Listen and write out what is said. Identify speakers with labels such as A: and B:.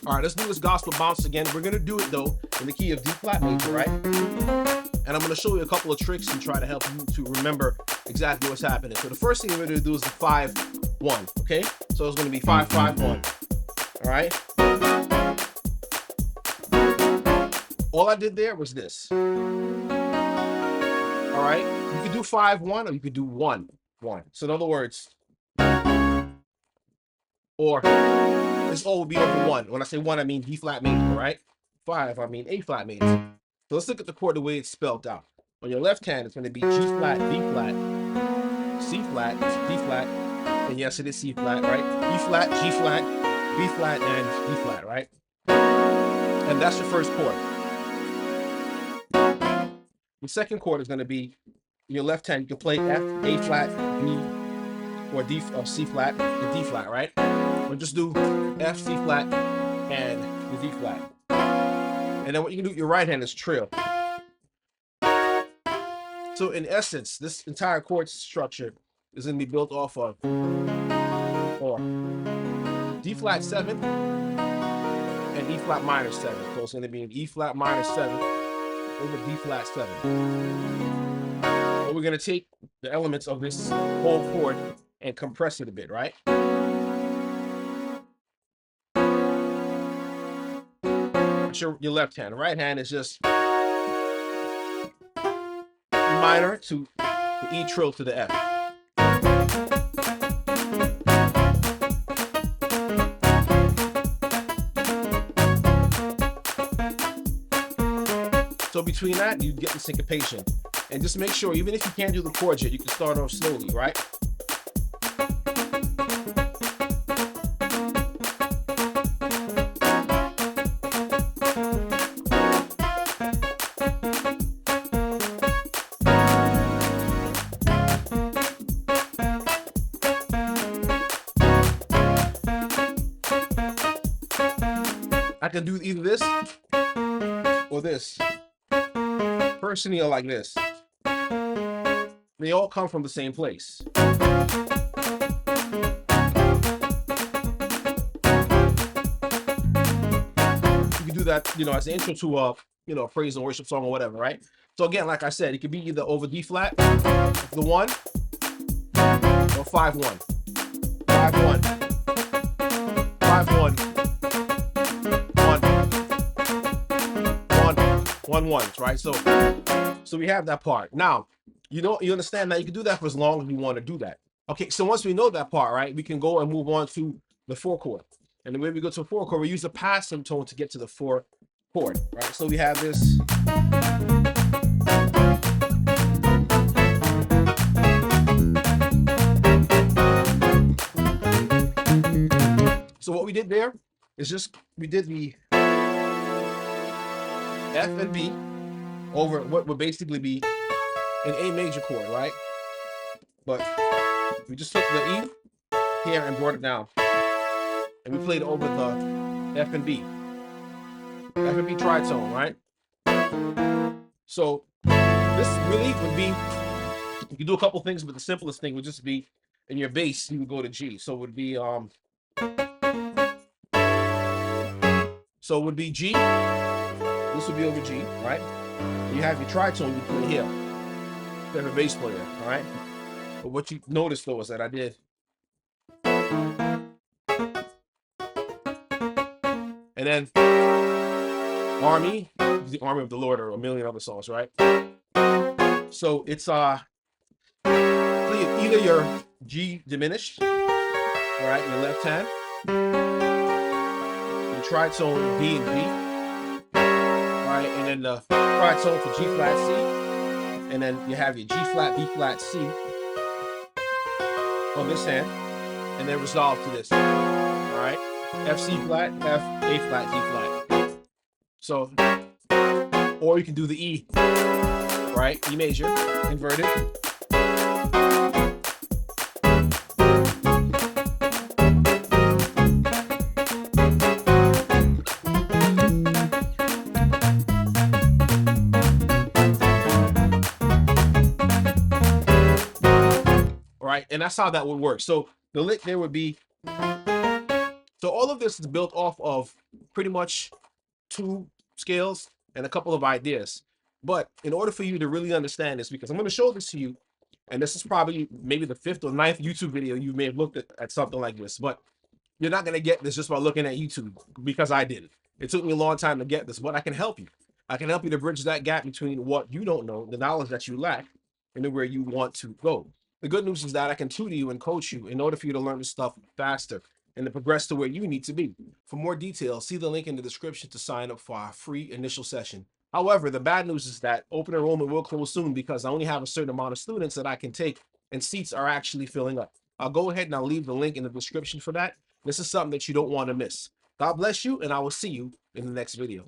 A: All right, let's do this gospel bounce again. We're gonna do it though in the key of D flat major, right? And I'm gonna show you a couple of tricks and try to help you to remember exactly what's happening. So the first thing we're gonna do is the 5-1, okay? So it's gonna be 5-5-1. All right. All I did there was this. All right. You could do 5-1 or you could do 1-1. So in other words, or this all will be over 1. When I say 1, I mean D flat major, right? 5, I mean A flat major. So let's look at the chord the way it's spelled out. On your left hand, it's going to be G flat, B flat, C flat, D flat, and yes, it is C flat, right? E flat, G flat, B flat, and D flat, right? And that's your first chord. The second chord is going to be your left hand. You can play F, A flat, B, or D, or C flat, and D flat, right? Or just do F, C flat, and the D flat. And then what you can do with your right hand is trill. So in essence, this entire chord structure is going to be built off of or D flat 7 and E flat minor 7. So it's going to be an E flat minor 7 over D flat 7. And we're going to take the elements of this whole chord and compress it a bit, right? Your left hand. The right hand is just minor to the E trill to the F. So between that, you get the syncopation. And just make sure, even if you can't do the chords yet, you can start off slowly, right? I can do either this or this. Personally, I like this. They all come from the same place. You can do that, you know, as an intro to a, you know, a praise and worship song or whatever, right? So again, like I said, it could be either over D flat, the 1, or 5-1. 5-1. 5-1. 1-1s, right? So we have that part. Now, you understand that you can do that for as long as you want to do that. Okay, so once we know that part, right, we can go and move on to the 4 chord. And the way we go to the 4 chord, we use the passive tone to get to the 4 chord, right? So we have this. So what we did there is just, we did the F and B over what would basically be an A major chord, right? But we just took the E here and brought it down. And we played over the F and B. F and B tritone, right? So this relief would be, you can do a couple things, but the simplest thing would just be in your bass, you would go to G. So it would be G. This would be over G, right? You have your tritone, you play here. You have a bass player, all right? But what you notice though is that I did. And then Army, the Army of the Lord, or a million other songs, right? So it's either your G diminished, all right, your left hand, your tritone D and B, right, and then the tritone for G flat C, and then you have your G flat, B flat, C on this hand, and then resolve to this, all right, F, C flat, F, A flat, D flat. So, or you can do the E, right, E major, inverted. Right, and that's how that would work. So the lick there would be, so all of this is built off of pretty much 2 scales and a couple of ideas. But in order for you to really understand this, because I'm going to show this to you, and this is probably maybe the 5th or 9th YouTube video you may have looked at something like this, but you're not going to get this just by looking at YouTube, because I didn't. It took me a long time to get this, but I can help you. I can help you to bridge that gap between what you don't know, the knowledge that you lack, and where you want to go. The good news is that I can tutor you and coach you in order for you to learn this stuff faster and to progress to where you need to be. For more details, see the link in the description to sign up for our free initial session. However, the bad news is that open enrollment will close soon, because I only have a certain amount of students that I can take, and seats are actually filling up. I'll go ahead and I'll leave the link in the description for that. This is something that you don't want to miss. God bless you, and I will see you in the next video.